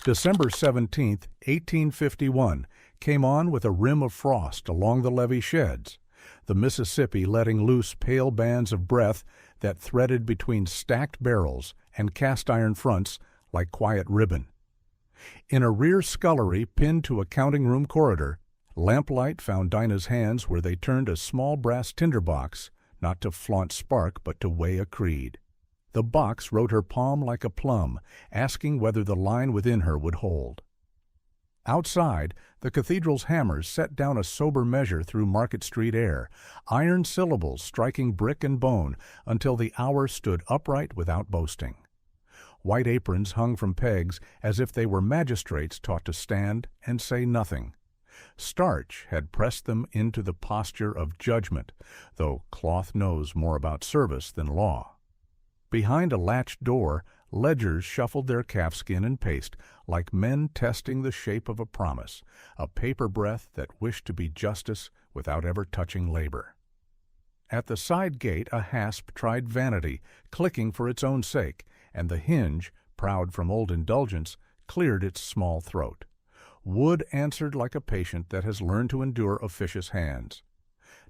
December 17th, 1851, came on with a rim of frost along the Levee sheds, the Mississippi letting loose pale bands of breath that threaded between stacked barrels and cast-iron fronts like quiet ribbon. In a rear scullery pinned to a counting-room corridor, lamplight found Dinah's hands where they turned a small brass tinderbox, not to flaunt spark but to weigh a creed. The box wrote her palm like a plum, asking whether the line within her would hold. Outside, the cathedral's hammers set down a sober measure through Market Street air, iron syllables striking brick and bone until the hour stood upright without boasting. White aprons hung from pegs as if they were magistrates taught to stand and say nothing. Starch had pressed them into the posture of judgment, though cloth knows more about service than law. Behind a latched door, ledgers shuffled their calfskin and paste like men testing the shape of a promise, a paper breath that wished to be justice without ever touching labor. At the side gate a hasp tried vanity, clicking for its own sake, and the hinge, proud from old indulgence, cleared its small throat. Wood answered like a patient that has learned to endure officious hands.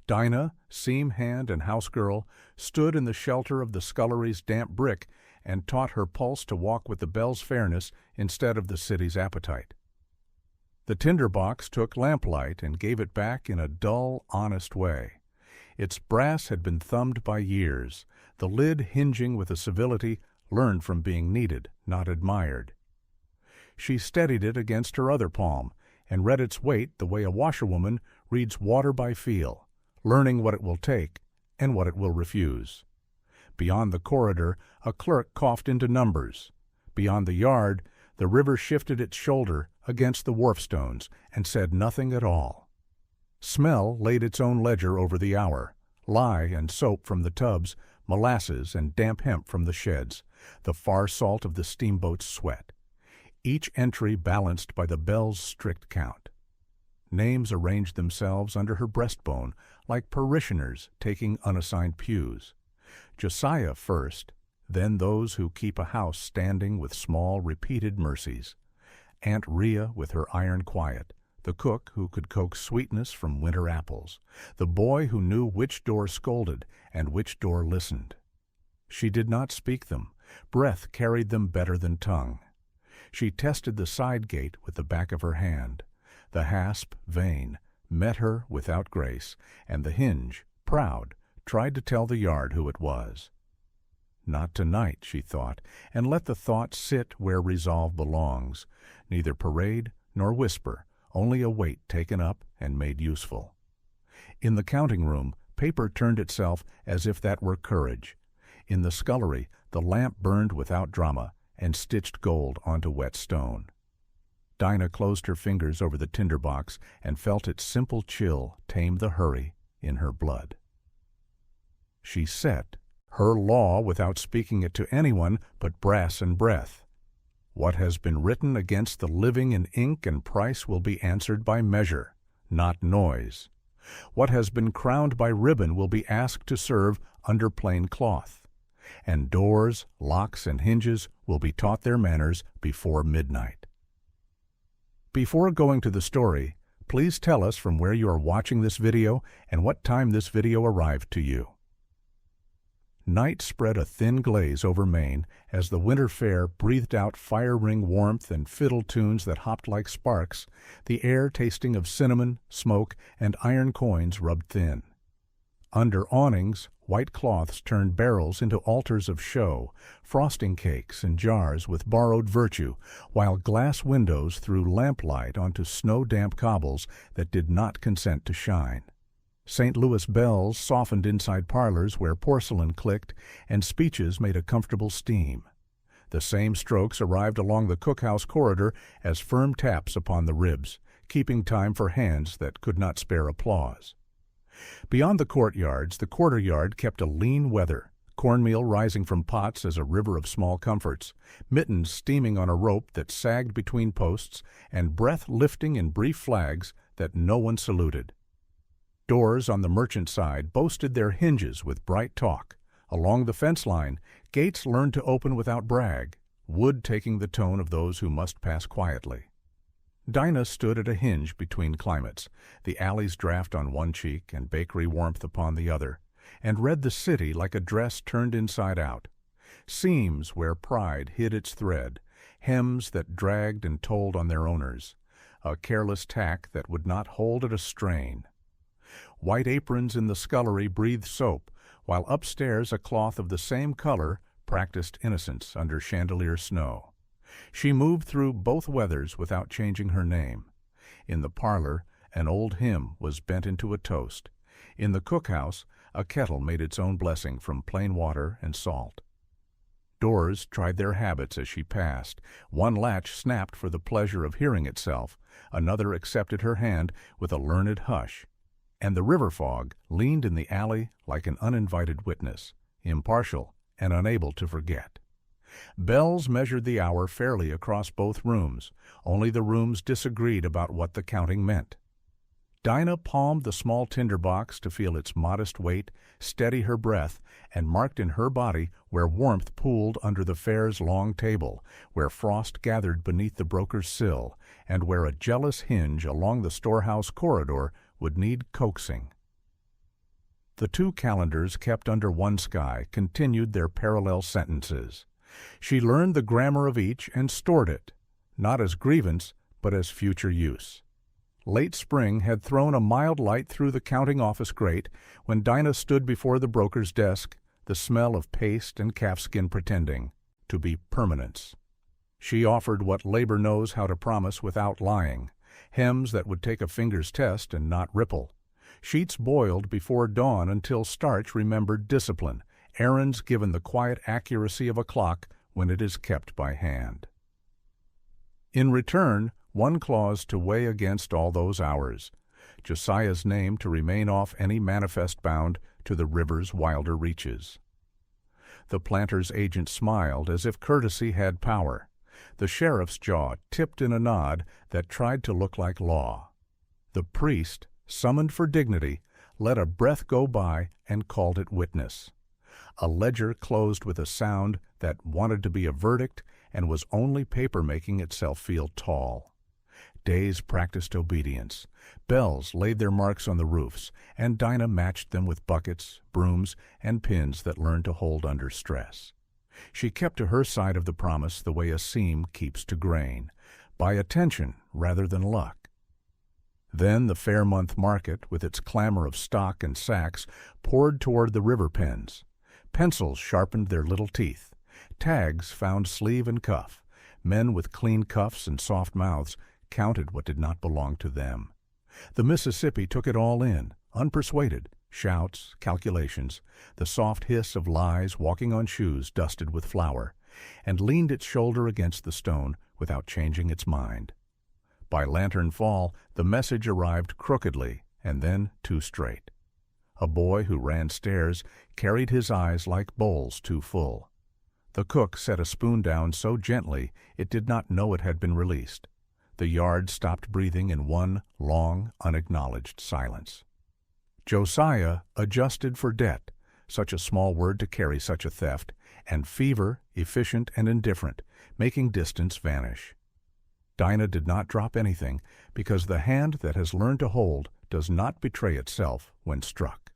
Dinah, seam hand and house girl, stood in the shelter of the scullery's damp brick and taught her pulse to walk with the bell's fairness instead of the city's appetite. The tinderbox took lamplight and gave it back in a dull, honest way. Its brass had been thumbed by years, the lid hinging with a civility learned from being needed, not admired. She steadied it against her other palm and read its weight the way a washerwoman reads water by feel, learning what it will take and what it will refuse. Beyond the corridor, a clerk coughed into numbers. Beyond the yard, the river shifted its shoulder against the wharf stones and said nothing at all. Smell laid its own ledger over the hour, lye and soap from the tubs, molasses and damp hemp from the sheds, the far salt of the steamboat's sweat. Each entry balanced by the bell's strict count. Names arranged themselves under her breastbone like parishioners taking unassigned pews. Josiah first, then those who keep a house standing with small, repeated mercies. Aunt Rhea with her iron quiet, the cook who could coax sweetness from winter apples, the boy who knew which door scolded and which door listened. She did not speak them. Breath carried them better than tongue. She tested the side gate with the back of her hand. The hasp, vain, met her without grace, and the hinge, proud, tried to tell the yard who it was. Not tonight, she thought, and let the thought sit where resolve belongs, neither parade nor whisper, only a weight taken up and made useful. In the counting-room, paper turned itself as if that were courage. In the scullery, the lamp burned without drama and stitched gold onto wet stone. Dinah closed her fingers over the tinderbox and felt its simple chill tame the hurry in her blood. She set her law without speaking it to anyone but brass and breath. What has been written against the living in ink and price will be answered by measure, not noise. What has been crowned by ribbon will be asked to serve under plain cloth. And doors, locks, and hinges will be taught their manners before midnight. Before going to the story, please tell us from where you are watching this video and what time this video arrived to you. Night spread a thin glaze over Maine as the winter fair breathed out fire-ring warmth and fiddle tunes that hopped like sparks, the air tasting of cinnamon, smoke, and iron coins rubbed thin. Under awnings, white cloths turned barrels into altars of show, frosting cakes and jars with borrowed virtue, while glass windows threw lamplight onto snow-damp cobbles that did not consent to shine. St. Louis bells softened inside parlors where porcelain clicked and speeches made a comfortable steam. The same strokes arrived along the cookhouse corridor as firm taps upon the ribs, keeping time for hands that could not spare applause. Beyond the courtyards, the quarter-yard kept a lean weather, cornmeal rising from pots as a river of small comforts, mittens steaming on a rope that sagged between posts, and breath lifting in brief flags that no one saluted. Doors on the merchant side boasted their hinges with bright talk. Along the fence line, gates learned to open without brag. wood taking the tone of those who must pass quietly. Dinah stood at a hinge between climates, the alley's draft on one cheek and bakery warmth upon the other, and read the city like a dress turned inside out. Seams where pride hid its thread, hems that dragged and told on their owners, a careless tack that would not hold at a strain. White aprons in the scullery breathed soap, while upstairs a cloth of the same color practiced innocence under chandelier snow. She moved through both weathers without changing her name. In the parlor, an old hymn was bent into a toast. In the cookhouse, a kettle made its own blessing from plain water and salt. Doors tried their habits as she passed. One latch snapped for the pleasure of hearing itself. Another accepted her hand with a learned hush. And the river fog leaned in the alley like an uninvited witness, impartial and unable to forget. Bells measured the hour fairly across both rooms. Only the rooms disagreed about what the counting meant. Dinah palmed the small tinderbox to feel its modest weight, steady her breath, and marked in her body where warmth pooled under the fair's long table, where frost gathered beneath the broker's sill, and where a jealous hinge along the storehouse corridor would need coaxing. The two calendars kept under one sky continued their parallel sentences. She learned the grammar of each and stored it, not as grievance, but as future use. Late spring had thrown a mild light through the counting office grate when Dinah stood before the broker's desk, the smell of paste and calfskin pretending to be permanence. She offered what labor knows how to promise without lying, hems that would take a finger's test and not ripple, sheets boiled before dawn until starch remembered discipline, errands given the quiet accuracy of a clock when it is kept by hand. In return, one clause to weigh against all those hours, Josiah's name to remain off any manifest bound to the river's wilder reaches. The planter's agent smiled as if courtesy had power. The sheriff's jaw tipped in a nod that tried to look like law. The priest, summoned for dignity, let a breath go by and called it witness. A ledger closed with a sound that wanted to be a verdict and was only paper making itself feel tall. Days practiced obedience. Bells laid their marks on the roofs, and Dinah matched them with buckets, brooms, and pins that learned to hold under stress. She kept to her side of the promise the way a seam keeps to grain, by attention rather than luck. Then the Fairmonth market, with its clamor of stock and sacks, poured toward the river pens. Pencils sharpened their little teeth. Tags found sleeve and cuff. Men with clean cuffs and soft mouths counted what did not belong to them. The Mississippi took it all in, unpersuaded, shouts, calculations, the soft hiss of lies walking on shoes dusted with flour, and leaned its shoulder against the stone without changing its mind. By lantern fall, the message arrived crookedly and then too straight. A boy who ran stairs carried his eyes like bowls too full. The cook set a spoon down so gently it did not know it had been released. The yard stopped breathing in one long, unacknowledged silence. Josiah adjusted for debt, such a small word to carry such a theft, and fever, efficient and indifferent, making distance vanish. Dinah did not drop anything, because the hand that has learned to hold does not betray itself when struck.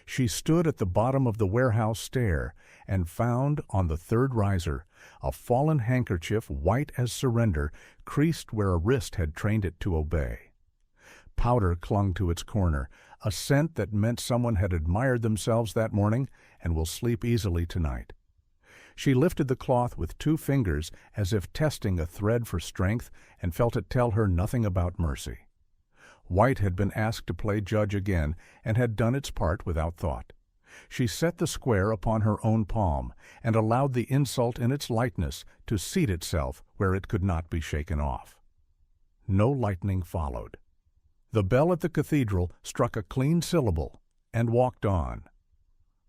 She stood at the bottom of the warehouse stair and found on the third riser a fallen handkerchief white as surrender, creased where a wrist had trained it to obey. Powder clung to its corner, a scent that meant someone had admired themselves that morning and will sleep easily tonight. She lifted the cloth with 2 fingers as if testing a thread for strength and felt it tell her nothing about mercy. White had been asked to play judge again and had done its part without thought. She set the square upon her own palm and allowed the insult in its lightness to seat itself where it could not be shaken off. No lightning followed. The bell at the cathedral struck a clean syllable and walked on.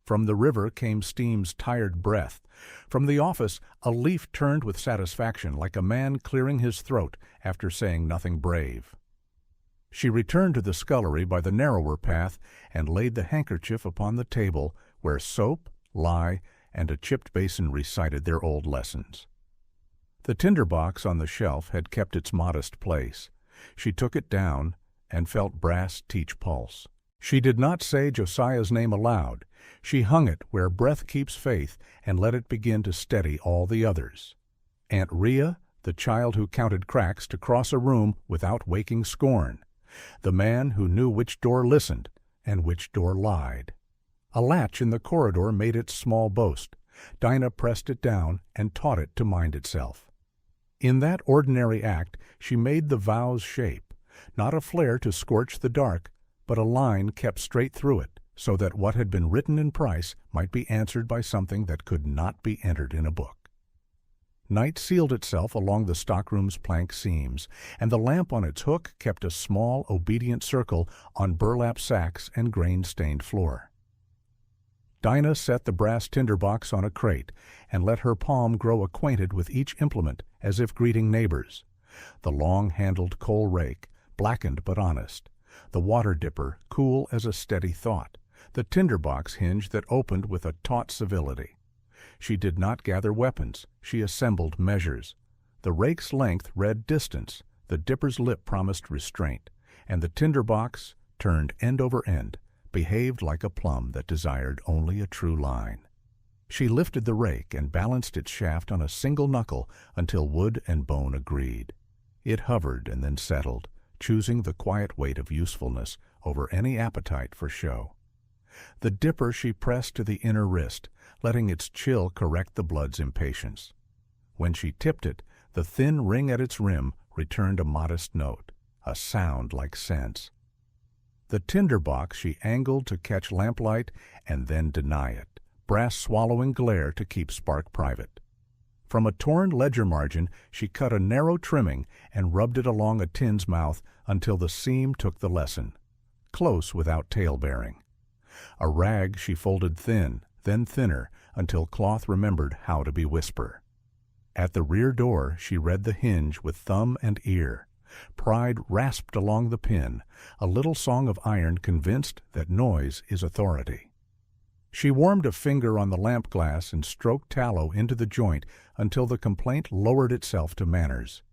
From the river came Steam's tired breath. From the office a leaf turned with satisfaction like a man clearing his throat after saying nothing brave. She returned to the scullery by the narrower path and laid the handkerchief upon the table where soap, lye, and a chipped basin recited their old lessons. The tinderbox on the shelf had kept its modest place. She took it down and felt brass teach pulse. She did not say Josiah's name aloud. She hung it where breath keeps faith and let it begin to steady all the others. Aunt Rhea, the child who counted cracks to cross a room without waking scorn. The man who knew which door listened and which door lied. A latch in the corridor made its small boast. Dinah pressed it down and taught it to mind itself. In that ordinary act she made the vow's shape, not a flare to scorch the dark, but a line kept straight through it, so that what had been written in price might be answered by something that could not be entered in a book. Night sealed itself along the stockroom's plank seams, and the lamp on its hook kept a small, obedient circle on burlap sacks and grain-stained floor. Dinah set the brass tinderbox on a crate and let her palm grow acquainted with each implement as if greeting neighbors. The long-handled coal rake, blackened but honest. The water dipper, cool as a steady thought. The tinderbox hinge that opened with a taut civility. She did not gather weapons. She assembled measures. The rake's length read distance. The dipper's lip promised restraint. And the tinderbox, turned end over end, behaved like a plum that desired only a true line. She lifted the rake and balanced its shaft on a single knuckle until wood and bone agreed. It hovered and then settled, choosing the quiet weight of usefulness over any appetite for show. The dipper she pressed to the inner wrist, letting its chill correct the blood's impatience. When she tipped it, the thin ring at its rim returned a modest note, a sound like sense. The tinderbox she angled to catch lamplight and then deny it, brass swallowing glare to keep spark private. From a torn ledger margin she cut a narrow trimming and rubbed it along a tin's mouth until the seam took the lesson, close without tail-bearing. A rag she folded thin, then thinner, until cloth remembered how to be whisper. At the rear door she read the hinge with thumb and ear. Pride rasped along the pin, a little song of iron convinced that noise is authority. She warmed a finger on the lamp glass and stroked tallow into the joint until the complaint lowered itself to manners.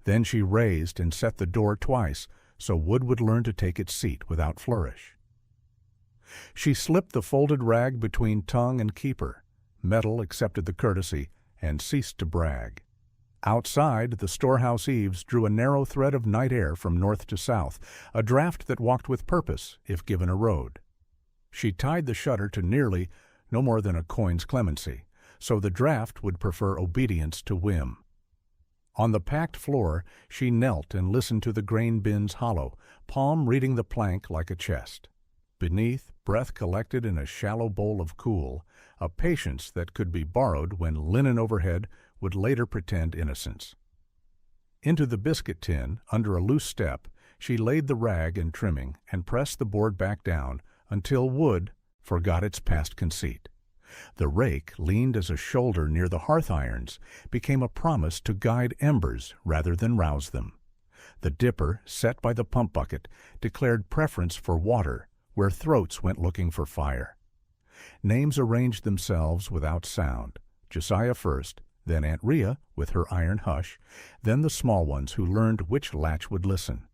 Then she raised and set the door twice so wood would learn to take its seat without flourish. She slipped the folded rag between tongue and keeper. Metal accepted the courtesy and ceased to brag. Outside, the storehouse eaves drew a narrow thread of night air from north to south, a draught that walked with purpose if given a road. She tied the shutter to nearly, no more than a coin's clemency, so the draught would prefer obedience to whim. On the packed floor, she knelt and listened to the grain bin's hollow, palm reading the plank like a chest. Beneath, breath collected in a shallow bowl of cool, a patience that could be borrowed when linen overhead would later pretend innocence. Into the biscuit tin, under a loose step, she laid the rag and trimming and pressed the board back down until wood forgot its past conceit. The rake, leaned as a shoulder near the hearth irons, became a promise to guide embers rather than rouse them. The dipper, set by the pump bucket, declared preference for water where throats went looking for fire. Names arranged themselves without sound. Josiah first, then Aunt Rhea with her iron hush, then the small ones who learned which latch would listen.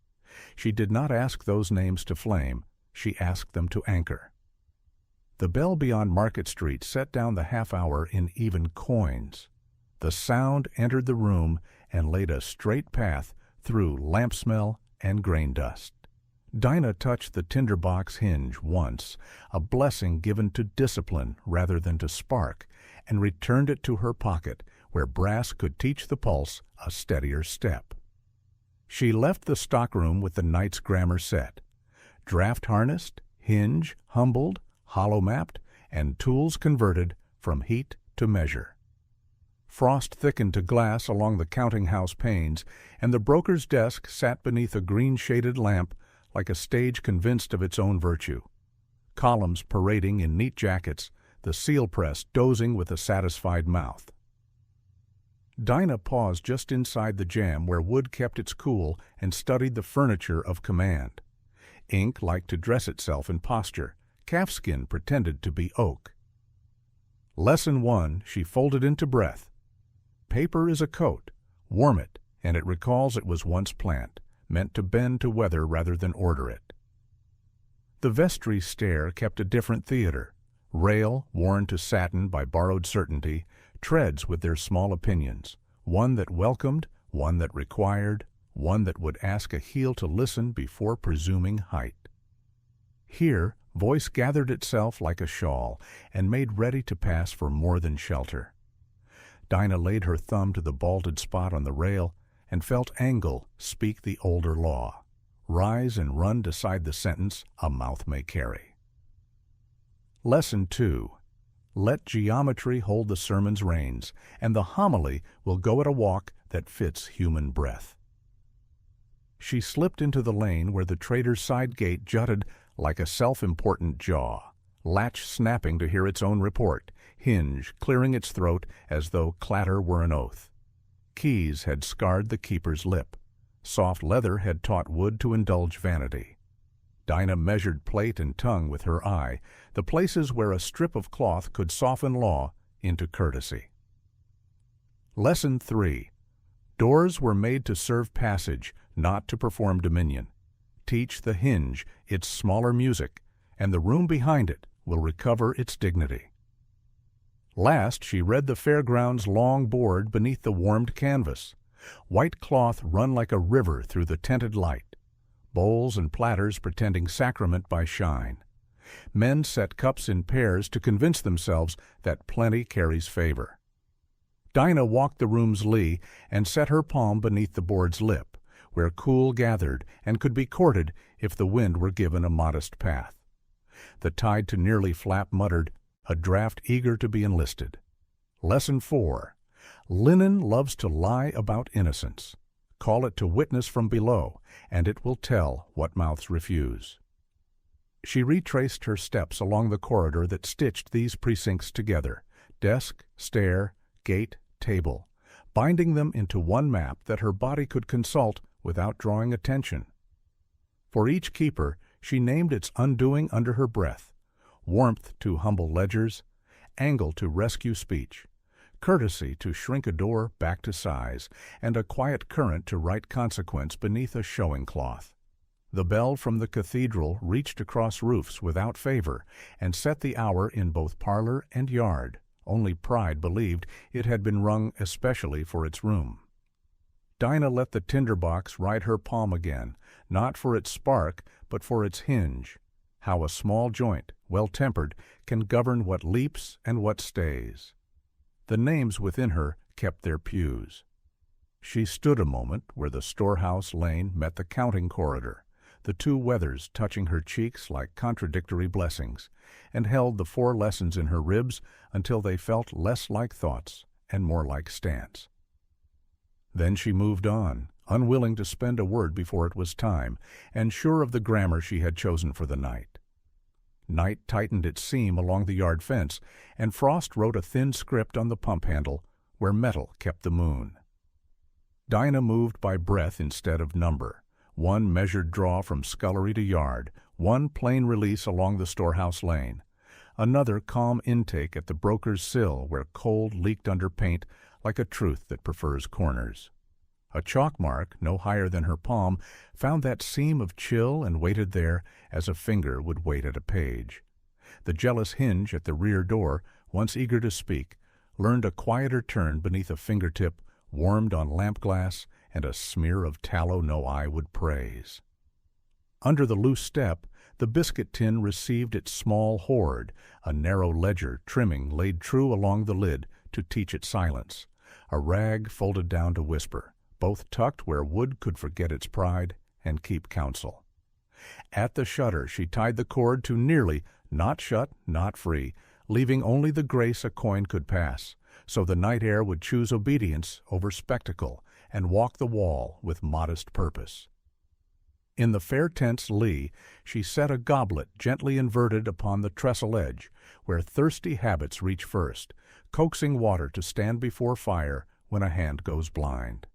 She did not ask those names to flame. She asked them to anchor. The bell beyond Market Street set down the half-hour in even coins. The sound entered the room and laid a straight path through lamp smell and grain dust. Dinah touched the tinderbox hinge once, a blessing given to discipline rather than to spark, and returned it to her pocket, where brass could teach the pulse a steadier step. She left the stockroom with the night's grammar set. Draft harnessed, hinge humbled, hollow mapped, and tools converted from heat to measure. Frost thickened to glass along the counting-house panes, and the broker's desk sat beneath a green-shaded lamp like a stage convinced of its own virtue. Columns parading in neat jackets, the seal press dozing with a satisfied mouth. Dinah paused just inside the jam where wood kept its cool and studied the furniture of command. Ink liked to dress itself in posture. Calfskin pretended to be oak. Lesson 1 she folded into breath. Paper is a coat. Warm it, and it recalls it was once plant, meant to bend to weather rather than order it. The Vestry stair kept a different theater. Rail, worn to satin by borrowed certainty, treads with their small opinions, one that welcomed, one that required, one that would ask a heel to listen before presuming height. Here, voice gathered itself like a shawl and made ready to pass for more than shelter. Dinah laid her thumb to the balded spot on the rail and felt angle speak the older law. Rise and run decide the sentence a mouth may carry. Lesson 2. Let geometry hold the sermon's reins, and the homily will go at a walk that fits human breath. She slipped into the lane where the trader's side gate jutted like a self-important jaw, latch snapping to hear its own report, hinge clearing its throat as though clatter were an oath. Keys had scarred the keeper's lip. Soft leather had taught wood to indulge vanity. Dinah measured plate and tongue with her eye, the places where a strip of cloth could soften law into courtesy. Lesson 3. Doors were made to serve passage, not to perform dominion. Teach the hinge its smaller music, and the room behind it will recover its dignity. Last, she read the fairground's long board beneath the warmed canvas. White cloth run like a river through the tinted light. Bowls and platters pretending sacrament by shine. Men set cups in pairs to convince themselves that plenty carries favor. Dinah walked the room's lee and set her palm beneath the board's lip, where cool gathered and could be courted if the wind were given a modest path. The tide to nearly flap muttered, a draft eager to be enlisted. Lesson 4. Linen loves to lie about innocence. Call it to witness from below, and it will tell what mouths refuse. She retraced her steps along the corridor that stitched these precincts together, desk, stair, gate, table, binding them into one map that her body could consult without drawing attention. For each keeper, she named its undoing under her breath, warmth to humble ledgers, angle to rescue speech, courtesy to shrink a door back to size, and a quiet current to write consequence beneath a showing cloth. The bell from the cathedral reached across roofs without favor and set the hour in both parlor and yard. Only pride believed it had been rung especially for its room. Dinah let the tinderbox ride her palm again, not for its spark, but for its hinge. How a small joint, well-tempered, can govern what leaps and what stays. The names within her kept their pews. She stood a moment where the storehouse lane met the counting corridor, the two weathers touching her cheeks like contradictory blessings, and held the 4 lessons in her ribs until they felt less like thoughts and more like stance. Then she moved on, unwilling to spend a word before it was time, and sure of the grammar she had chosen for the night. Night tightened its seam along the yard fence, and Frost wrote a thin script on the pump handle where metal kept the moon. Dinah moved by breath instead of number, one measured draw from scullery to yard, one plain release along the storehouse lane, another calm intake at the broker's sill where cold leaked under paint like a truth that prefers corners. A chalk mark, no higher than her palm, found that seam of chill and waited there as a finger would wait at a page. The jealous hinge at the rear door, once eager to speak, learned a quieter turn beneath a fingertip warmed on lamp glass and a smear of tallow no eye would praise. Under the loose step, the biscuit tin received its small hoard, a narrow ledger trimming laid true along the lid to teach it silence, a rag folded down to whisper, both tucked where wood could forget its pride and keep counsel. At the shutter she tied the cord to nearly, not shut, not free, leaving only the grace a coin could pass, so the night air would choose obedience over spectacle and walk the wall with modest purpose. In the fair tent's lee she set a goblet gently inverted upon the trestle edge, where thirsty habits reach first, coaxing water to stand before fire when a hand goes blind.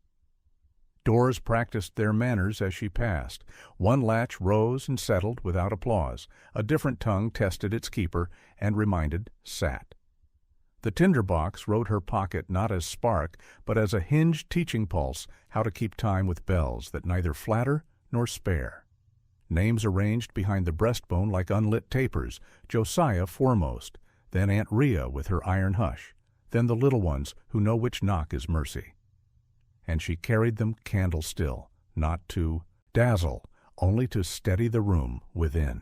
Doors practiced their manners as she passed. One latch rose and settled without applause. A different tongue tested its keeper and reminded, sat. The tinderbox wrote her pocket not as spark, but as a Hinge teaching pulse how to keep time with bells that neither flatter nor spare. Names arranged behind the breastbone like unlit tapers, Josiah foremost, then Aunt Rhea with her iron hush, then the little ones who know which knock is mercy. And she carried them candle still, not to dazzle, only to steady the room within.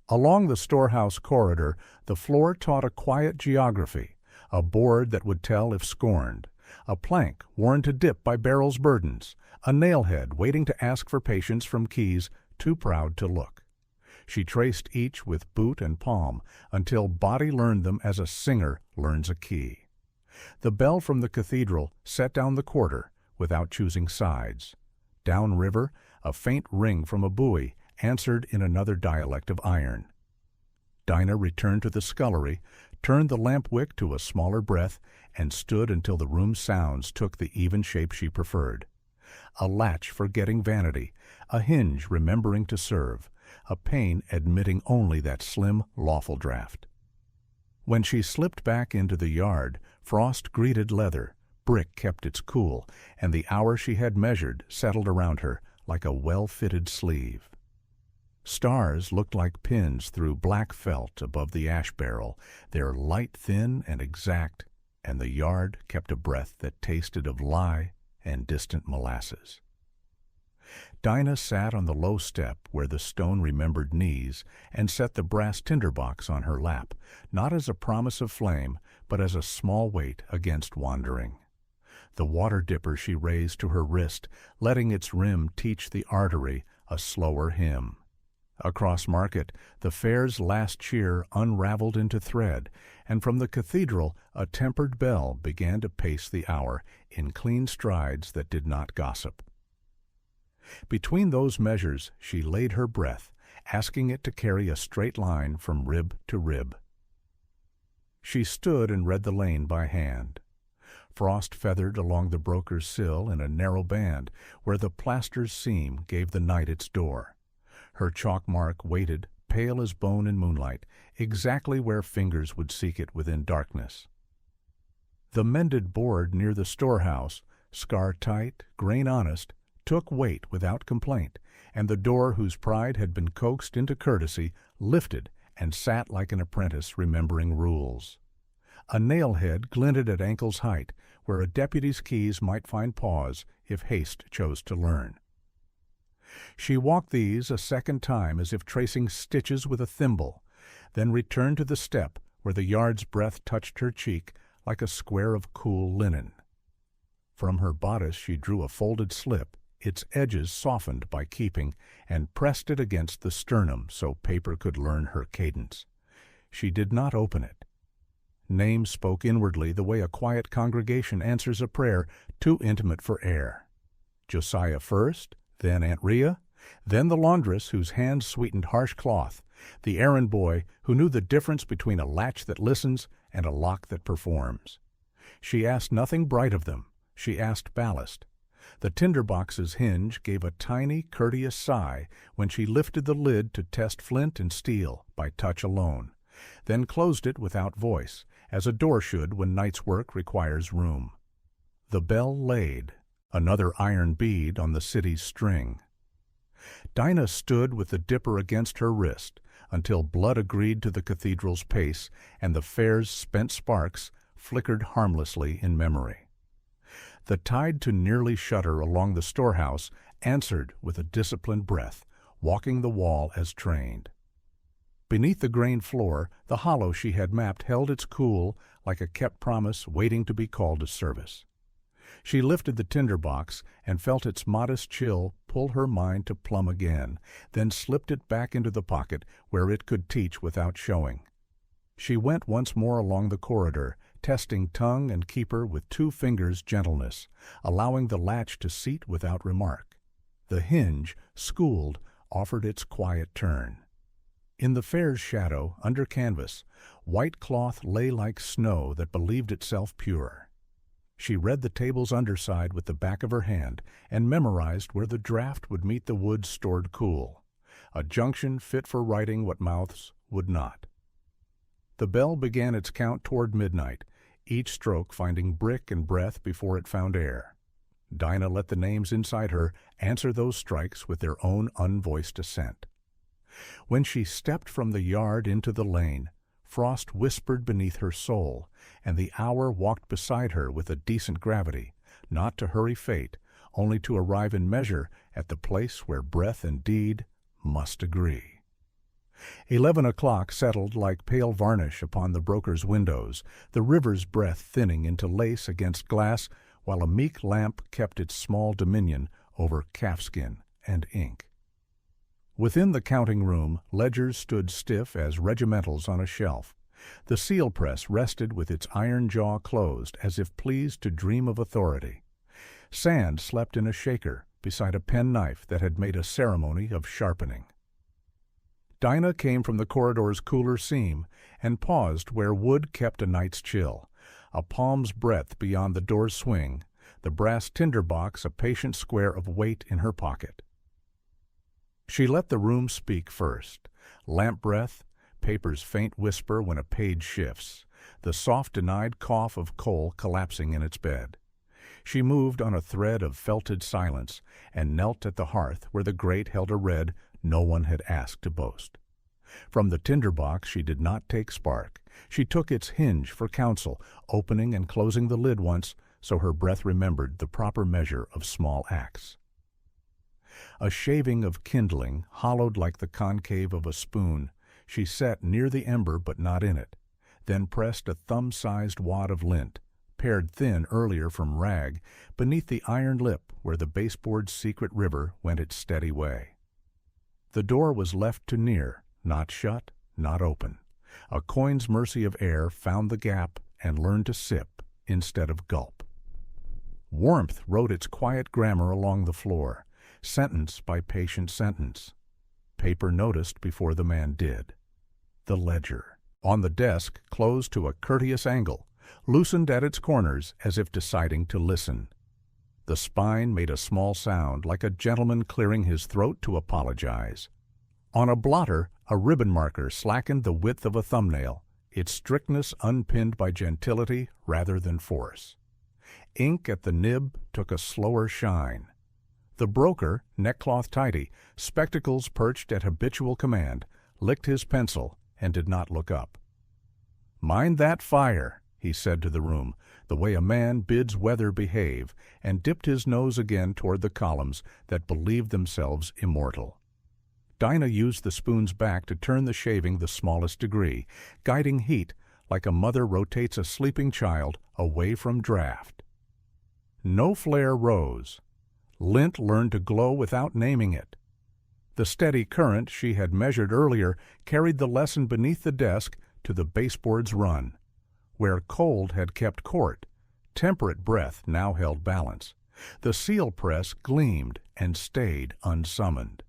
Along the storehouse corridor, the floor taught a quiet geography, a board that would tell if scorned, a plank worn to dip by barrel's burdens, a nailhead waiting to ask for patience from keys too proud to look. She traced each with boot and palm until body learned them as a singer learns a key. The bell from the cathedral set down the quarter without choosing sides. Downriver, a faint ring from a buoy answered in another dialect of iron. Dinah returned to the scullery, turned the lamp wick to a smaller breadth, and stood until the room's sounds took the even shape she preferred. A latch forgetting vanity, a hinge remembering to serve, a pane admitting only that slim, lawful draught. When she slipped back into the yard, frost greeted leather, brick kept its cool, and the hour she had measured settled around her like a well-fitted sleeve. Stars looked like pins through black felt above the ash barrel, their light thin and exact, and the yard kept a breath that tasted of lye and distant molasses. Dinah sat on the low step where the stone-remembered knees and set the brass tinderbox on her lap, not as a promise of flame, but as a small weight against wandering. The water dipper she raised to her wrist, letting its rim teach the artery a slower hymn. Across market, the fair's last cheer unraveled into thread, and from the cathedral a tempered bell began to pace the hour in clean strides that did not gossip. Between those measures she laid her breath, asking it to carry a straight line from rib to rib. She stood and read the lane by hand. Frost feathered along the broker's sill in a narrow band where the plaster's seam gave the night its door. Her chalk mark waited, pale as bone in moonlight, exactly where fingers would seek it within darkness. The mended board near the storehouse, scar-tight, grain-honest, took weight without complaint, and the door whose pride had been coaxed into courtesy lifted and sat like an apprentice remembering rules. A nail-head glinted at ankle's height, where a deputy's keys might find pause if haste chose to learn. She walked these a second time as if tracing stitches with a thimble, then returned to the step where the yard's breath touched her cheek like a square of cool linen. From her bodice she drew a folded slip, its edges softened by keeping, and pressed it against the sternum so paper could learn her cadence. She did not open it. Names spoke inwardly the way a quiet congregation answers a prayer too intimate for air. Josiah first, then Aunt Rhea, then the laundress whose hands sweetened harsh cloth, the errand boy who knew the difference between a latch that listens and a lock that performs. She asked nothing bright of them, she asked ballast. The tinderbox's hinge gave a tiny, courteous sigh when she lifted the lid to test flint and steel by touch alone, then closed it without voice, as a door should when night's work requires room. The bell laid, another iron bead on the city's string. Dinah stood with the dipper against her wrist until blood agreed to the cathedral's pace and the fair's spent sparks flickered harmlessly in memory. The tide to nearly shudder along the storehouse answered with a disciplined breath, walking the wall as trained. Beneath the grain floor, the hollow she had mapped held its cool like a kept promise waiting to be called to service. She lifted the tinderbox and felt its modest chill pull her mind to plumb again, then slipped it back into the pocket where it could teach without showing. She went once more along the corridor, testing tongue and keeper with 2 fingers' gentleness, allowing the latch to seat without remark. The hinge, schooled, offered its quiet turn. In the fair's shadow, under canvas, white cloth lay like snow that believed itself pure. She read the table's underside with the back of her hand and memorized where the draught would meet the wood stored cool, a junction fit for writing what mouths would not. The bell began its count toward midnight, each stroke finding brick and breath before it found air. Dinah let the names inside her answer those strikes with their own unvoiced assent. When she stepped from the yard into the lane, frost whispered beneath her soul, and the hour walked beside her with a decent gravity, not to hurry fate, only to arrive in measure at the place where breath and deed must agree. 11 o'clock settled like pale varnish upon the broker's windows, the river's breath thinning into lace against glass, while a meek lamp kept its small dominion over calfskin and ink. Within the counting room, ledgers stood stiff as regimentals on a shelf. The seal press rested with its iron jaw closed, as if pleased to dream of authority. Sand slept in a shaker beside a penknife that had made a ceremony of sharpening. Dinah came from the corridor's cooler seam and paused where wood kept a night's chill, a palm's breadth beyond the door's swing, the brass tinderbox a patient square of weight in her pocket. She let the room speak first, lamp breath, paper's faint whisper when a page shifts, the soft-denied cough of coal collapsing in its bed. She moved on a thread of felted silence and knelt at the hearth where the grate held a red no one had asked to boast. From the tinderbox she did not take spark. She took its hinge for counsel, opening and closing the lid once, so her breath remembered the proper measure of small acts. A shaving of kindling, hollowed like the concave of a spoon, she set near the ember but not in it, then pressed a thumb-sized wad of lint, pared thin earlier from rag, beneath the iron lip where the baseboard's secret river went its steady way. The door was left to near, not shut, not open. A coin's mercy of air found the gap and learned to sip instead of gulp. Warmth wrote its quiet grammar along the floor, sentence by patient sentence. Paper noticed before the man did. The ledger, on the desk, closed to a courteous angle, loosened at its corners as if deciding to listen. The spine made a small sound like a gentleman clearing his throat to apologize. On a blotter, a ribbon marker slackened the width of a thumbnail, its strictness unpinned by gentility rather than force. Ink at the nib took a slower shine. The broker, neckcloth tidy, spectacles perched at habitual command, licked his pencil and did not look up. "Mind that fire," he said to the room, the way a man bids weather behave, and dipped his nose again toward the columns that believed themselves immortal. Dinah used the spoon's back to turn the shaving the smallest degree, guiding heat like a mother rotates a sleeping child away from draft. No flare rose. Lint learned to glow without naming it. The steady current she had measured earlier carried the lesson beneath the desk to the baseboard's run. Where cold had kept court, temperate breath now held balance. The seal press gleamed and stayed unsummoned.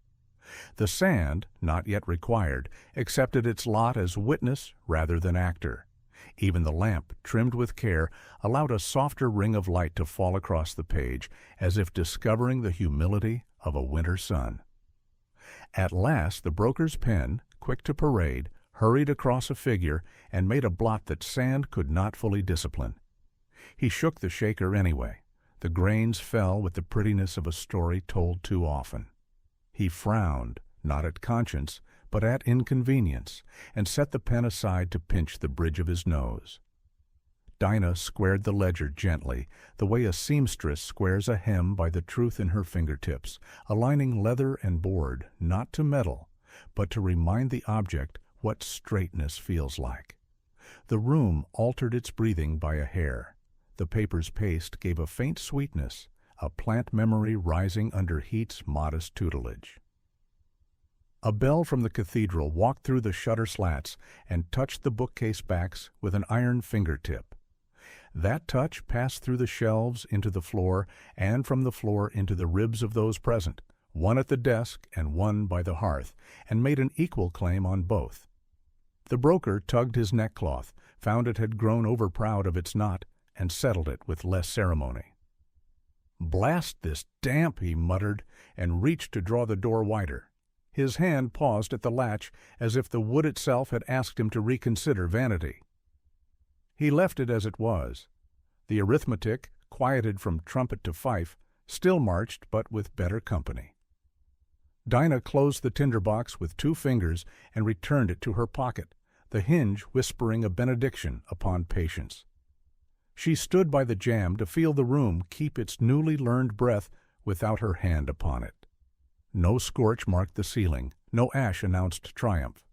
The sand, not yet required, accepted its lot as witness rather than actor. Even the lamp, trimmed with care, allowed a softer ring of light to fall across the page, as if discovering the humility of a winter sun. At last the broker's pen, quick to parade, hurried across a figure and made a blot that sand could not fully discipline. He shook the shaker anyway. The grains fell with the prettiness of a story told too often. He frowned, not at conscience, but at inconvenience, and set the pen aside to pinch the bridge of his nose. Dinah squared the ledger gently, the way a seamstress squares a hem by the truth in her fingertips, aligning leather and board, not to meddle, but to remind the object what straightness feels like. The room altered its breathing by a hair. The paper's paste gave a faint sweetness, a plant memory rising under heat's modest tutelage. A bell from the cathedral walked through the shutter slats and touched the bookcase backs with an iron fingertip. That touch passed through the shelves into the floor, and from the floor into the ribs of those present, one at the desk and one by the hearth, and made an equal claim on both. The broker tugged his neckcloth, found it had grown overproud of its knot, and settled it with less ceremony. "Blast this damp," he muttered, and reached to draw the door wider. His hand paused at the latch as if the wood itself had asked him to reconsider vanity. He left it as it was. The arithmetic, quieted from trumpet to fife, still marched, but with better company. Dinah closed the tinderbox with 2 fingers and returned it to her pocket, the hinge whispering a benediction upon patience. She stood by the jamb to feel the room keep its newly learned breath without her hand upon it. No scorch marked the ceiling, no ash announced triumph.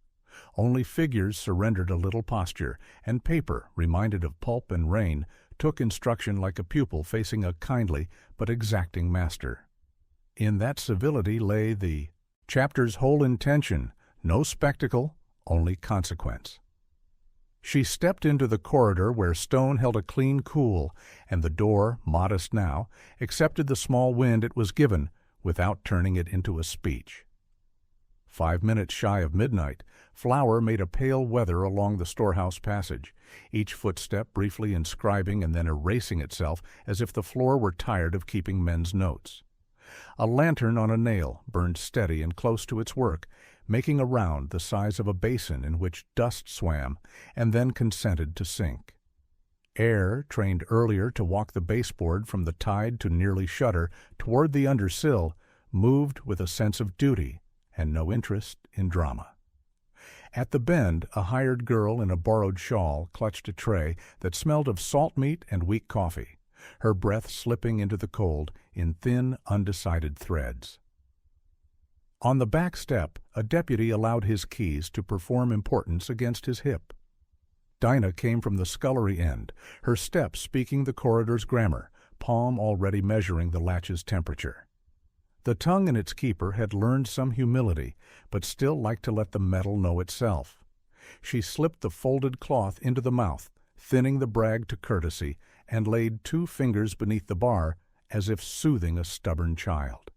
Only figures surrendered a little posture, and paper, reminded of pulp and rain, took instruction like a pupil facing a kindly but exacting master. In that civility lay the chapter's whole intention, no spectacle, only consequence. She stepped into the corridor where stone held a clean cool, and the door, modest now, accepted the small wind it was given without turning it into a speech. 5 minutes shy of midnight, Flower made a pale weather along the storehouse passage, each footstep briefly inscribing and then erasing itself as if the floor were tired of keeping men's notes. A lantern on a nail burned steady and close to its work, making a round the size of a basin in which dust swam and then consented to sink. Air, trained earlier to walk the baseboard from the tide to nearly shutter toward the undersill, moved with a sense of duty and no interest in drama. At the bend, a hired girl in a borrowed shawl clutched a tray that smelled of salt meat and weak coffee, her breath slipping into the cold in thin, undecided threads. On the back step, a deputy allowed his keys to perform importance against his hip. Dinah came from the scullery end, her step speaking the corridor's grammar, palm already measuring the latch's temperature. The tongue in its keeper had learned some humility, but still liked to let the metal know itself. She slipped the folded cloth into the mouth, thinning the brag to courtesy, and laid 2 fingers beneath the bar, as if soothing a stubborn child.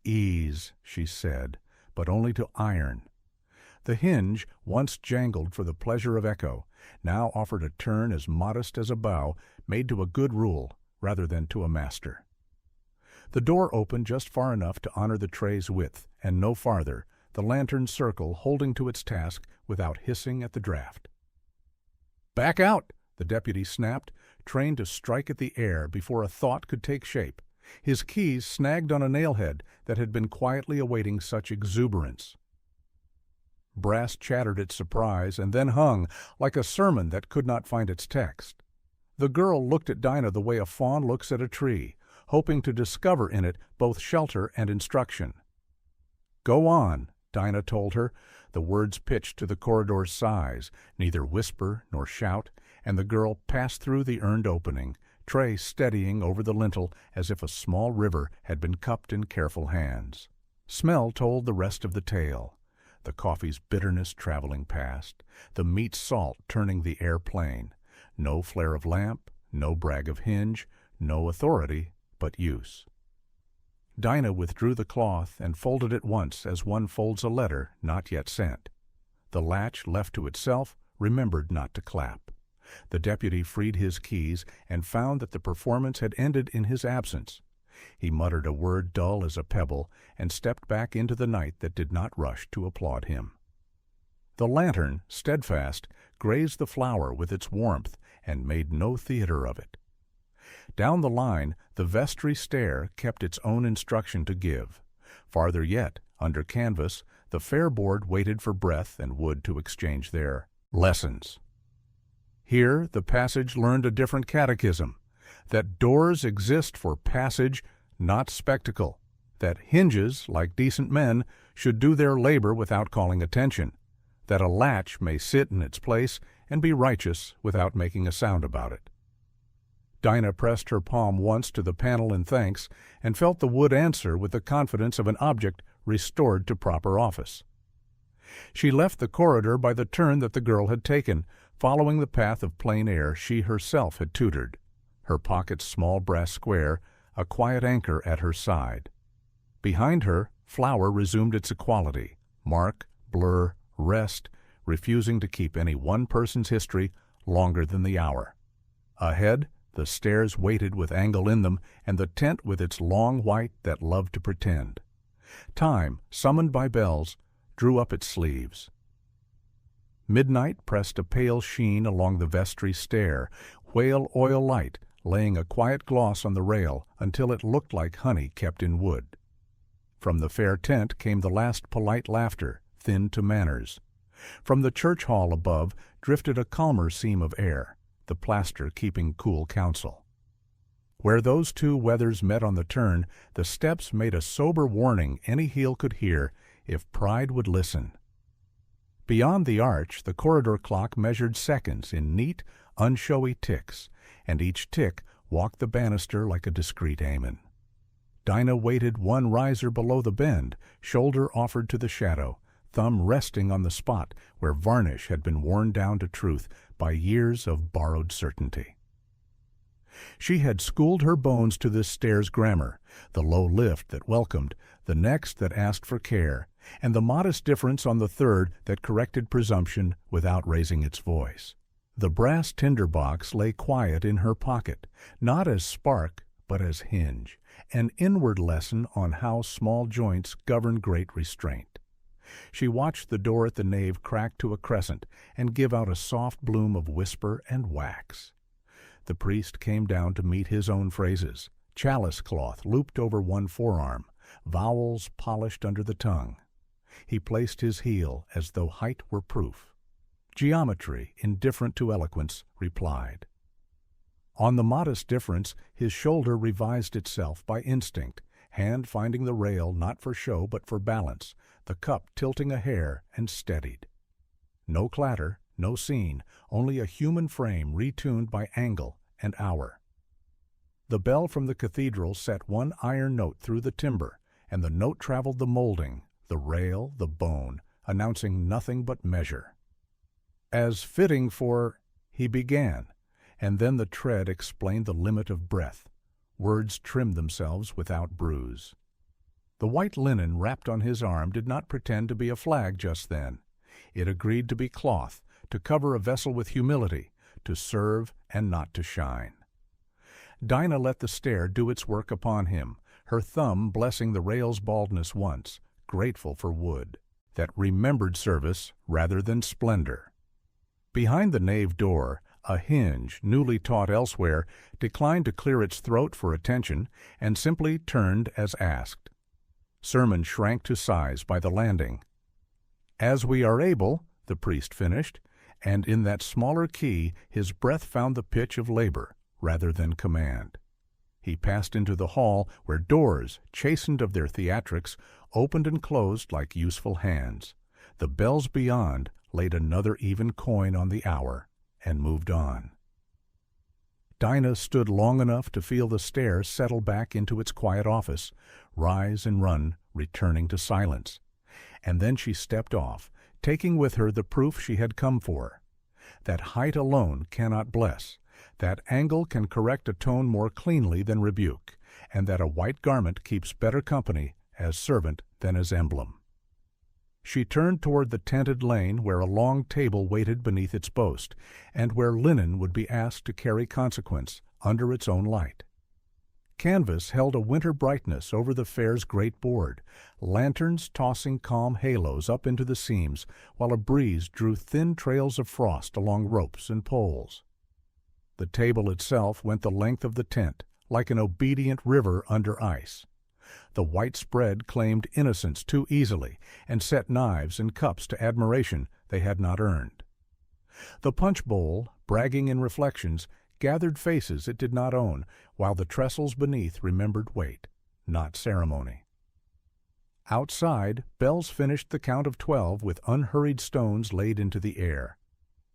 "Ease," she said, but only to iron. The hinge, once jangled for the pleasure of echo, now offered a turn as modest as a bow made to a good rule rather than to a master. The door opened just far enough to honor the tray's width, and no farther, the lantern circle holding to its task without hissing at the draft. "Back out!" the deputy snapped, trained to strike at the air before a thought could take shape, his keys snagged on a nailhead that had been quietly awaiting such exuberance. Brass chattered its surprise and then hung, like a sermon that could not find its text. The girl looked at Dinah the way a fawn looks at a tree, hoping to discover in it both shelter and instruction. "Go on," Dinah told her, the words pitched to the corridor's size, neither whisper nor shout, and the girl passed through the earned opening, tray steadying over the lintel as if a small river had been cupped in careful hands. Smell told the rest of the tale, the coffee's bitterness traveling past, the meat's salt turning the air plain, no flare of lamp, no brag of hinge, no authority, but use. Dinah withdrew the cloth and folded it once as one folds a letter not yet sent. The latch, left to itself, remembered not to clap. The deputy freed his keys and found that the performance had ended in his absence. He muttered a word dull as a pebble and stepped back into the night that did not rush to applaud him. The lantern, steadfast, grazed the flower with its warmth and made no theater of it. Down the line, the Vestry stair kept its own instruction to give. Farther yet, under canvas, the fair board waited for breath and wood to exchange their lessons. Here the passage learned a different catechism, that doors exist for passage, not spectacle, that hinges, like decent men, should do their labor without calling attention, that a latch may sit in its place and be righteous without making a sound about it. Dinah pressed her palm once to the panel in thanks and felt the wood answer with the confidence of an object restored to proper office. She left the corridor by the turn that the girl had taken, following the path of plain air she herself had tutored, her pocket's small brass square, a quiet anchor at her side. Behind her, flower resumed its equality, mark, blur, rest, refusing to keep any one person's history longer than the hour. Ahead, the stairs waited with angle in them, and the tent with its long white that loved to pretend. Time, summoned by bells, drew up its sleeves. Midnight pressed a pale sheen along the vestry stair, whale oil light laying a quiet gloss on the rail until it looked like honey kept in wood. From the fair tent came the last polite laughter, thinned to manners. From the church hall above drifted a calmer seam of air, the plaster keeping cool counsel. Where those two weathers met on the turn, the steps made a sober warning any heel could hear if pride would listen. Beyond the arch, the corridor clock measured seconds in neat, unshowy ticks, and each tick walked the banister like a discreet amen. Dinah waited one riser below the bend, shoulder offered to the shadow, thumb resting on the spot where varnish had been worn down to truth by years of borrowed certainty. She had schooled her bones to this stair's grammar, the low lift that welcomed, the next that asked for care, and the modest difference on the third that corrected presumption without raising its voice. The brass tinderbox lay quiet in her pocket, not as spark, but as hinge, an inward lesson on how small joints govern great restraint. She watched the door at the nave crack to a crescent and give out a soft bloom of whisper and wax. The priest came down to meet his own phrases, chalice cloth looped over one forearm, vowels polished under the tongue. He placed his heel as though height were proof. Geometry, indifferent to eloquence, replied. On the modest difference, his shoulder revised itself by instinct, hand finding the rail not for show but for balance, the cup tilting a hair and steadied. No clatter, no scene, only a human frame retuned by angle and hour. The bell from the cathedral set one iron note through the timber, and the note traveled the molding, the rail, the bone, announcing nothing but measure. As fitting for, he began, and then the tread explained the limit of breath. Words trimmed themselves without bruise. The white linen wrapped on his arm did not pretend to be a flag just then. It agreed to be cloth, to cover a vessel with humility, to serve and not to shine. Dinah let the stair do its work upon him, her thumb blessing the rail's baldness once, grateful for wood, that remembered service rather than splendor. Behind the nave door, a hinge, newly taught elsewhere, declined to clear its throat for attention and simply turned as asked. Sermon shrank to size by the landing. "As we are able," the priest finished, and in that smaller key his breath found the pitch of labor rather than command. He passed into the hall where doors, chastened of their theatrics, opened and closed like useful hands. The bells beyond laid another even coin on the hour and moved on. Dinah stood long enough to feel the stair settle back into its quiet office, rise and run, returning to silence. And then she stepped off, taking with her the proof she had come for. That height alone cannot bless, that angle can correct a tone more cleanly than rebuke, and that a white garment keeps better company as servant than as emblem. She turned toward the tented lane where a long table waited beneath its post, and where linen would be asked to carry consequence under its own light. Canvas held a winter brightness over the fair's great board, lanterns tossing calm halos up into the seams, while a breeze drew thin trails of frost along ropes and poles. The table itself went the length of the tent, like an obedient river under ice. The white spread claimed innocence too easily, and set knives and cups to admiration they had not earned. The punch bowl, bragging in reflections, gathered faces it did not own, while the trestles beneath remembered weight, not ceremony. Outside, bells finished the count of 12 with unhurried stones laid into the air.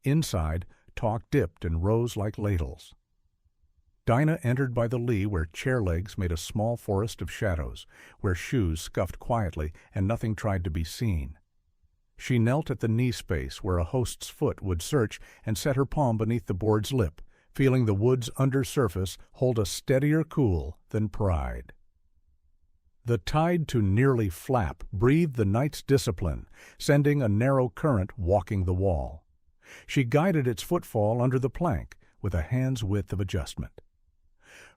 Inside, talk dipped and rose like ladles. Dinah entered by the lee where chair legs made a small forest of shadows, where shoes scuffed quietly and nothing tried to be seen. She knelt at the knee space where a host's foot would search and set her palm beneath the board's lip, feeling the wood's under surface hold a steadier cool than pride. The tide to nearly flap breathed the night's discipline, sending a narrow current walking the wall. She guided its footfall under the plank with a hand's width of adjustment.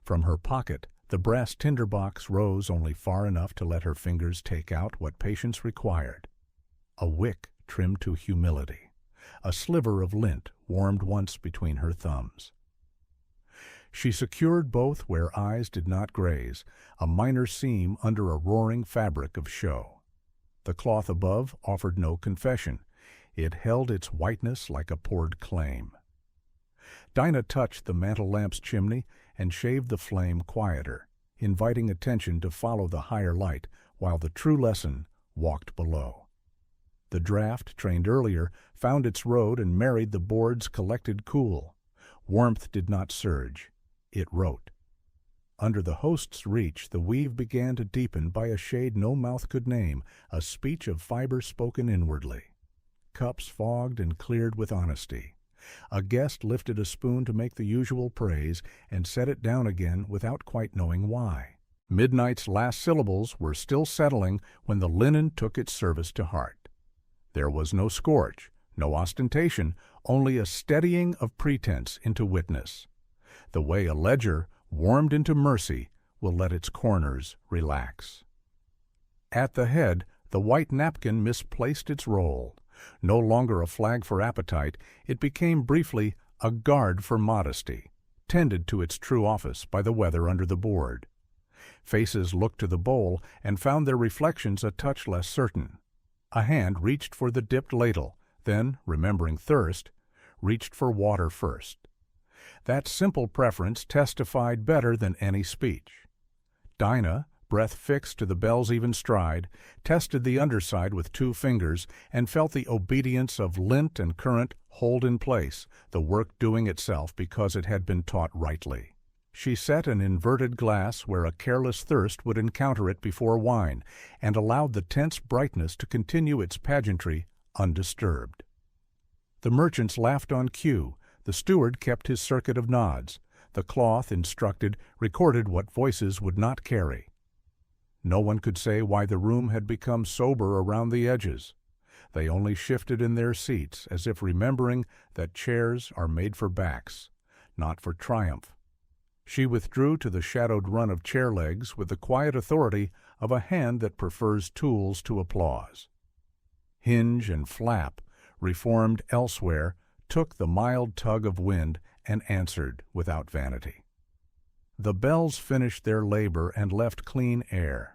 From her pocket, The brass tinderbox rose only far enough to let her fingers take out what patience required. A wick trimmed to humility, a sliver of lint warmed once between her thumbs. She secured both where eyes did not graze, a minor seam under a roaring fabric of show. The cloth above offered no confession. It held its whiteness like a poured claim. Dinah touched the mantel lamp's chimney and shaved the flame quieter, inviting attention to follow the higher light while the true lesson walked below. The draft, trained earlier, found its road and married the board's collected cool. Warmth did not surge. It wrote. Under the host's reach, the weave began to deepen by a shade no mouth could name, a speech of fiber spoken inwardly. Cups fogged and cleared with honesty. A guest lifted a spoon to make the usual praise and set it down again without quite knowing why. Midnight's last syllables were still settling when the linen took its service to heart. There was no scorch, no ostentation, only a steadying of pretense into witness. The way a ledger, warmed into mercy, will let its corners relax. At the head, the white napkin misplaced its role. No longer a flag for appetite, it became briefly a guard for modesty, tended to its true office by the weather under the board. Faces looked to the bowl and found their reflections a touch less certain. A hand reached for the dipped ladle, then, remembering thirst, reached for water first. That simple preference testified better than any speech. Dinah, breath fixed to the bell's even stride, tested the underside with 2 fingers and felt the obedience of lint and current hold in place, the work doing itself because it had been taught rightly. She set an inverted glass where a careless thirst would encounter it before wine, and allowed the tense brightness to continue its pageantry undisturbed. The merchants laughed on cue. The steward kept his circuit of nods. The cloth, instructed, recorded what voices would not carry. No one could say why the room had become sober around the edges. They only shifted in their seats, as if remembering that chairs are made for backs, not for triumph. She withdrew to the shadowed run of chair legs with the quiet authority of a hand that prefers tools to applause. Hinge and flap, reformed elsewhere, took the mild tug of wind and answered without vanity. The bells finished their labor and left clean air.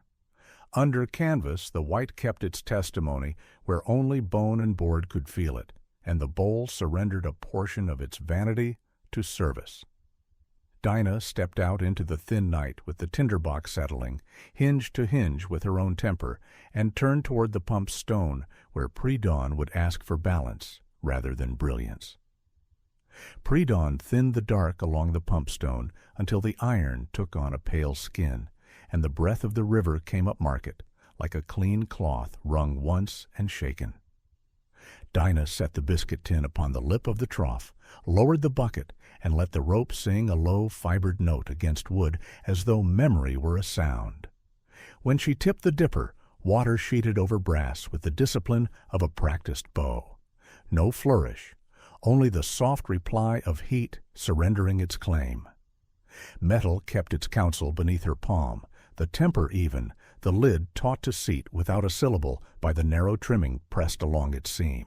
Under canvas, the white kept its testimony where only bone and board could feel it, and the bowl surrendered a portion of its vanity to service. Dinah stepped out into the thin night with the tinderbox settling, hinge to hinge with her own temper, and turned toward the pump's stone, where Predawn would ask for balance rather than brilliance. Predawn thinned the dark along the pump stone until the iron took on a pale skin, and the breath of the river came up market, like a clean cloth wrung once and shaken. Dinah set the biscuit tin upon the lip of the trough, lowered the bucket, and let the rope sing a low fibered note against wood as though memory were a sound. When she tipped the dipper, water sheeted over brass with the discipline of a practiced bow. No flourish, only the soft reply of heat surrendering its claim. Metal kept its counsel beneath her palm, the temper even, the lid taught to seat without a syllable by the narrow trimming pressed along its seam.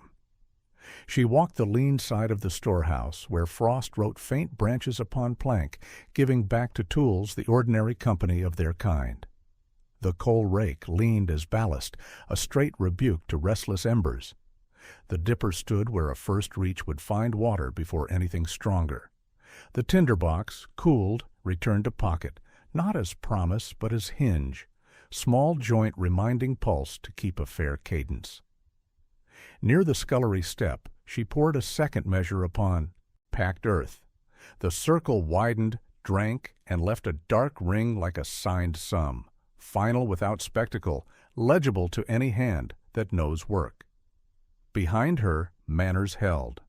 She walked the lean side of the storehouse, where frost wrote faint branches upon plank, giving back to tools the ordinary company of their kind. The coal rake leaned as ballast, a straight rebuke to restless embers. The dipper stood where a first reach would find water before anything stronger. The tinderbox, cooled, returned to pocket, not as promise but as hinge, small joint reminding pulse to keep a fair cadence. Near the scullery step, she poured a second measure upon packed earth. The circle widened, drank, and left a dark ring like a signed sum, final without spectacle, legible to any hand that knows work. Behind her, manners held.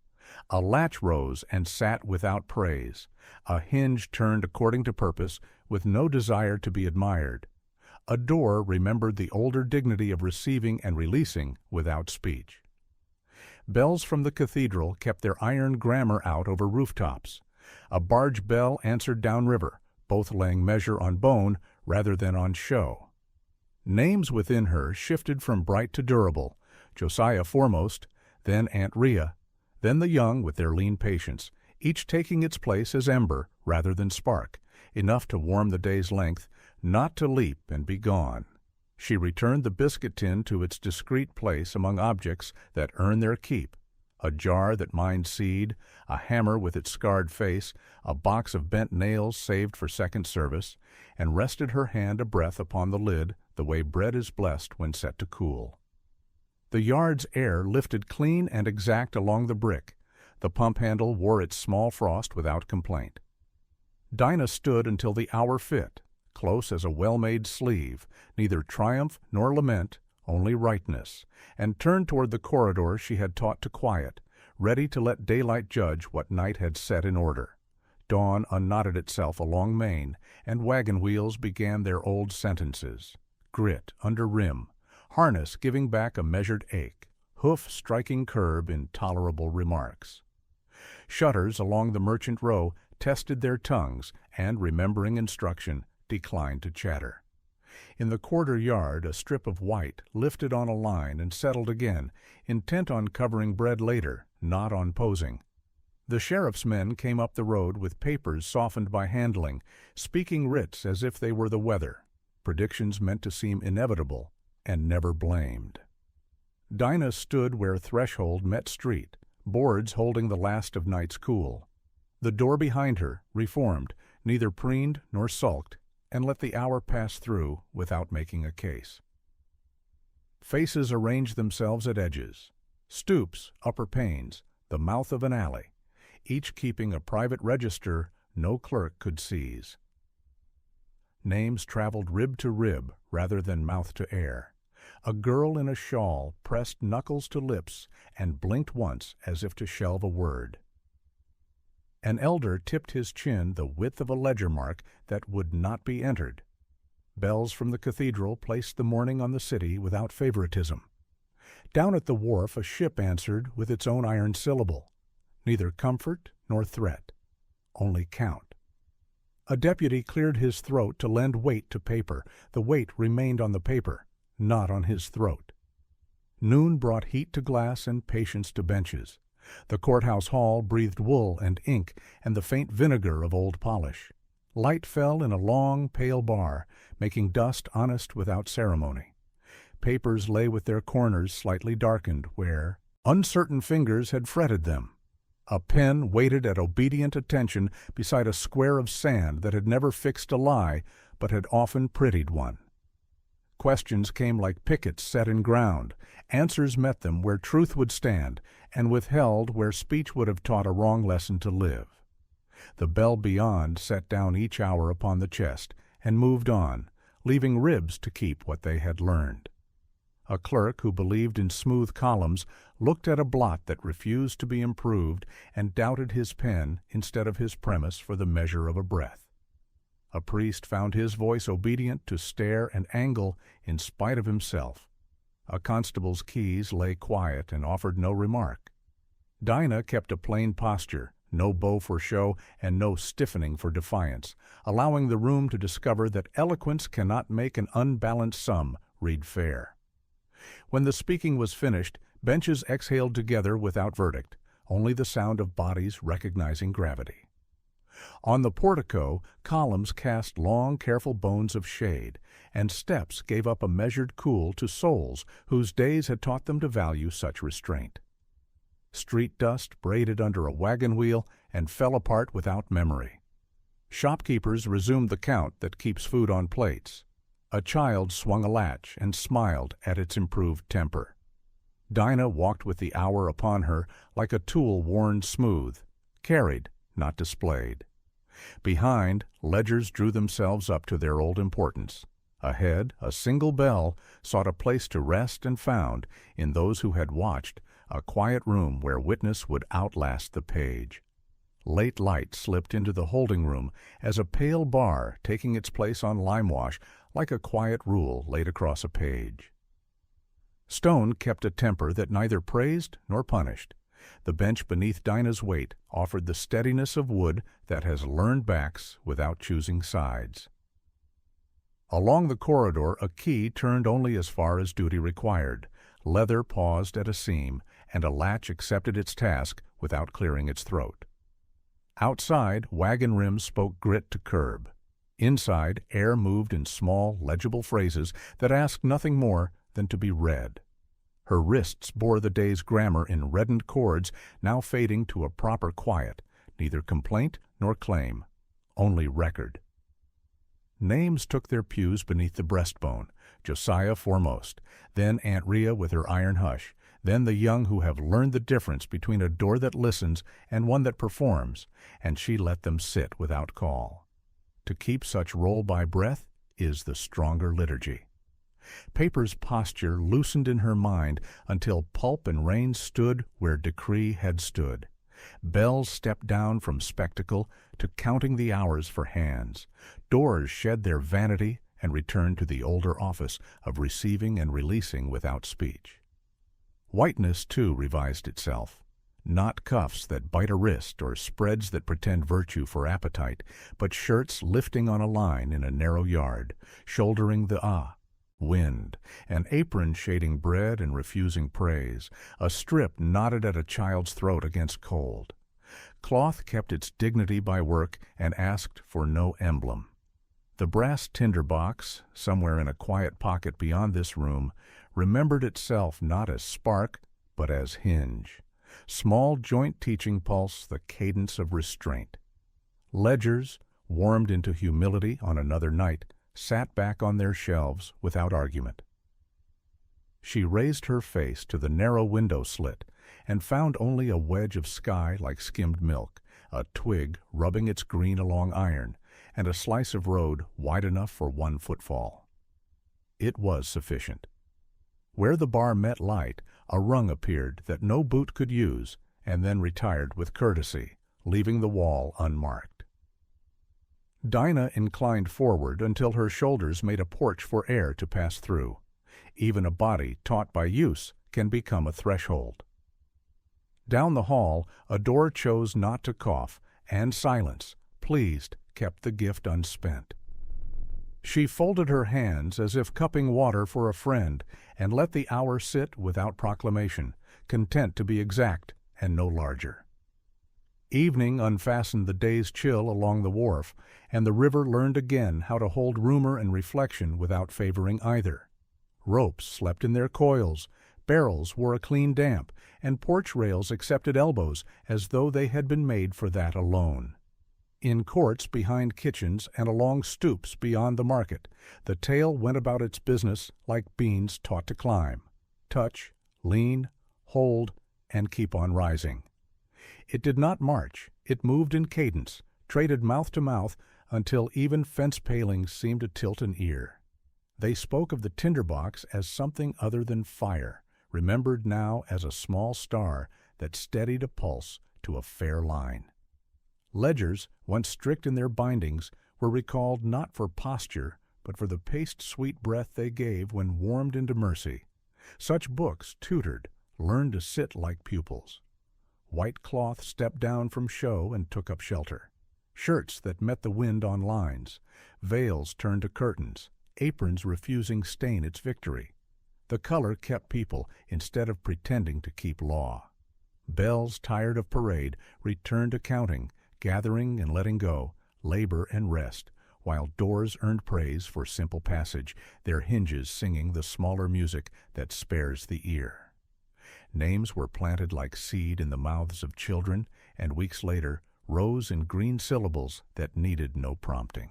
A latch rose and sat without praise. A hinge turned according to purpose, with no desire to be admired. A door remembered the older dignity of receiving and releasing without speech. Bells from the cathedral kept their iron grammar out over rooftops. A barge bell answered downriver, both laying measure on bone rather than on show. Names within her shifted from bright to durable, Josiah foremost, then Aunt Rhea, then the young with their lean patience, each taking its place as ember rather than spark, enough to warm the day's length, not to leap and be gone. She returned the biscuit tin to its discreet place among objects that earn their keep, a jar that mined seed, a hammer with its scarred face, a box of bent nails saved for second service, and rested her hand a breath upon the lid the way bread is blessed when set to cool. The yard's air lifted clean and exact along the brick. The pump handle wore its small frost without complaint. Dinah stood until the hour fit, close as a well-made sleeve, neither triumph nor lament, only rightness, and turned toward the corridor she had taught to quiet, ready to let daylight judge what night had set in order. Dawn unknotted itself along Main, and wagon wheels began their old sentences. Grit under rim, harness giving back a measured ache, hoof striking curb in tolerable remarks. Shutters along the merchant row tested their tongues, and, remembering instruction, declined to chatter. In the quarter yard a strip of white lifted on a line and settled again, intent on covering bread later, not on posing. The sheriff's men came up the road with papers softened by handling, speaking writs as if they were the weather, predictions meant to seem inevitable and never blamed. Dinah stood where threshold met street, boards holding the last of night's cool. The door behind her, reformed, neither preened nor sulked, and let the hour pass through without making a case. Faces arranged themselves at edges, stoops, upper panes, the mouth of an alley, each keeping a private register no clerk could seize. Names traveled rib to rib rather than mouth to air. A girl in a shawl pressed knuckles to lips and blinked once as if to shelve a word. An elder tipped his chin the width of a ledger mark that would not be entered. Bells from the cathedral placed the morning on the city without favoritism. Down at the wharf a ship answered with its own iron syllable, neither comfort nor threat, only count. A deputy cleared his throat to lend weight to paper. The weight remained on the paper, not on his throat. Noon brought heat to glass and patience to benches. The courthouse hall breathed wool and ink and the faint vinegar of old polish. Light fell in a long, pale bar, making dust honest without ceremony. Papers lay with their corners slightly darkened where uncertain fingers had fretted them. A pen waited at obedient attention beside a square of sand that had never fixed a lie, but had often prettied one. Questions came like pickets set in ground. Answers met them where truth would stand, and withheld where speech would have taught a wrong lesson to live. The bell beyond set down each hour upon the chest, and moved on, leaving ribs to keep what they had learned. A clerk who believed in smooth columns looked at a blot that refused to be improved and doubted his pen instead of his premise for the measure of a breath. A priest found his voice obedient to stare and angle in spite of himself. A constable's keys lay quiet and offered no remark. Dinah kept a plain posture, no bow for show and no stiffening for defiance, allowing the room to discover that eloquence cannot make an unbalanced sum read fair. When the speaking was finished, benches exhaled together without verdict, only the sound of bodies recognizing gravity. On the portico, columns cast long, careful bones of shade, and steps gave up a measured cool to souls whose days had taught them to value such restraint. Street dust braided under a wagon wheel and fell apart without memory. Shopkeepers resumed the count that keeps food on plates. A child swung a latch and smiled at its improved temper. Dinah walked with the hour upon her like a tool worn smooth, carried, not displayed. Behind, ledgers drew themselves up to their old importance. Ahead, a single bell sought a place to rest and found, in those who had watched, a quiet room where witness would outlast the page. Late light slipped into the holding room as a pale bar taking its place on limewash like a quiet rule laid across a page. Stone kept a temper that neither praised nor punished. The bench beneath Dinah's weight offered the steadiness of wood that has learned backs without choosing sides. Along the corridor, a key turned only as far as duty required. Leather paused at a seam, and a latch accepted its task without clearing its throat. Outside, wagon rims spoke grit to curb. Inside, air moved in small, legible phrases that asked nothing more than to be read. Her wrists bore the day's grammar in reddened chords, now fading to a proper quiet, neither complaint nor claim, only record. Names took their pews beneath the breastbone, Josiah foremost, then Aunt Rhea with her iron hush, then the young who have learned the difference between a door that listens and one that performs, and she let them sit without call. To keep such roll by breath is the stronger liturgy. Paper's posture loosened in her mind until pulp and rain stood where decree had stood. Bells stepped down from spectacle to counting the hours for hands. Doors shed their vanity and returned to the older office of receiving and releasing without speech. Whiteness, too, revised itself. Not cuffs that bite a wrist or spreads that pretend virtue for appetite, but shirts lifting on a line in a narrow yard, shouldering the wind, an apron shading bread and refusing praise, a strip knotted at a child's throat against cold. Cloth kept its dignity by work and asked for no emblem. The brass tinderbox, somewhere in a quiet pocket beyond this room, remembered itself not as spark, but as hinge. Small joint teaching pulse the cadence of restraint. Ledgers, warmed into humility on another night, sat back on their shelves without argument. She raised her face to the narrow window slit and found only a wedge of sky like skimmed milk, a twig rubbing its green along iron, and a slice of road wide enough for one footfall. It was sufficient. Where the bar met light, a rung appeared that no boot could use, and then retired with courtesy, leaving the wall unmarked. Dinah inclined forward until her shoulders made a porch for air to pass through. Even a body taught by use can become a threshold. Down the hall, a door chose not to cough, and silence, pleased, kept the gift unspent. She folded her hands as if cupping water for a friend, and let the hour sit without proclamation, content to be exact and no larger. Evening unfastened the day's chill along the wharf, and the river learned again how to hold rumor and reflection without favoring either. Ropes slept in their coils, barrels wore a clean damp, and porch rails accepted elbows as though they had been made for that alone. In courts behind kitchens and along stoops beyond the market, the tale went about its business like beans taught to climb. Touch, lean, hold, and keep on rising. It did not march, it moved in cadence, traded mouth to mouth, until even fence palings seemed to tilt an ear. They spoke of the tinderbox as something other than fire, remembered now as a small star that steadied a pulse to a fair line. Ledgers, once strict in their bindings, were recalled not for posture, but for the paste-sweet breath they gave when warmed into mercy. Such books, tutored, learned to sit like pupils. White cloth stepped down from show and took up shelter. Shirts that met the wind on lines, veils turned to curtains, aprons refusing stain its victory. The color kept people instead of pretending to keep law. Bells, tired of parade, returned to counting, gathering and letting go, labor and rest, while doors earned praise for simple passage, their hinges singing the smaller music that spares the ear. Names were planted like seed in the mouths of children, and weeks later rose in green syllables that needed no prompting.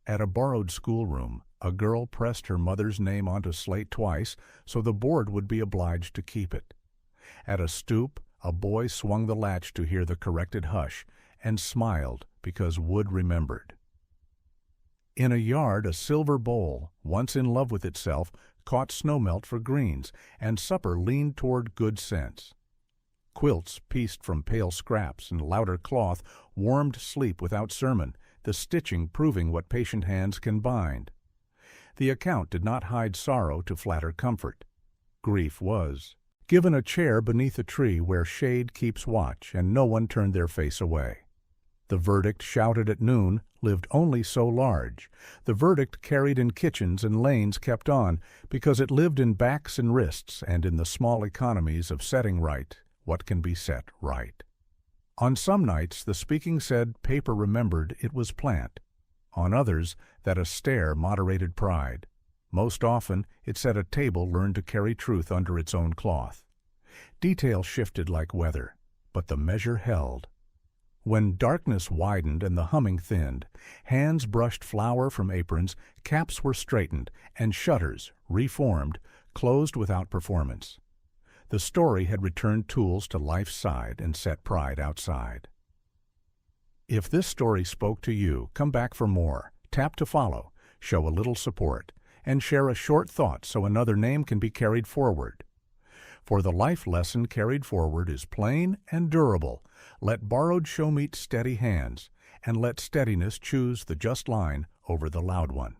At a borrowed schoolroom, a girl pressed her mother's name onto slate twice so the board would be obliged to keep it. At a stoop, a boy swung the latch to hear the corrected hush, and smiled because wood remembered. In a yard, a silver bowl, once in love with itself, caught snowmelt for greens, and supper leaned toward good sense. Quilts pieced from pale scraps and louder cloth warmed sleep without sermon, the stitching proving what patient hands can bind. The account did not hide sorrow to flatter comfort. Grief was given a chair beneath a tree where shade keeps watch and no one turned their face away. The verdict shouted at noon lived only so large. The verdict carried in kitchens and lanes kept on because it lived in backs and wrists and in the small economies of setting right what can be set right. On some nights the speaking said paper remembered it was plant. On others that a stair moderated pride. Most often it said a table learned to carry truth under its own cloth. Detail shifted like weather, but the measure held. When darkness widened and the humming thinned, hands brushed flour from aprons, caps were straightened, and shutters, reformed, closed without performance. The story had returned tools to life's side and set pride outside. If this story spoke to you, come back for more, tap to follow, show a little support, and share a short thought so another name can be carried forward. For the life lesson carried forward is plain and durable. Let borrowed show meet steady hands, and let steadiness choose the just line over the loud one.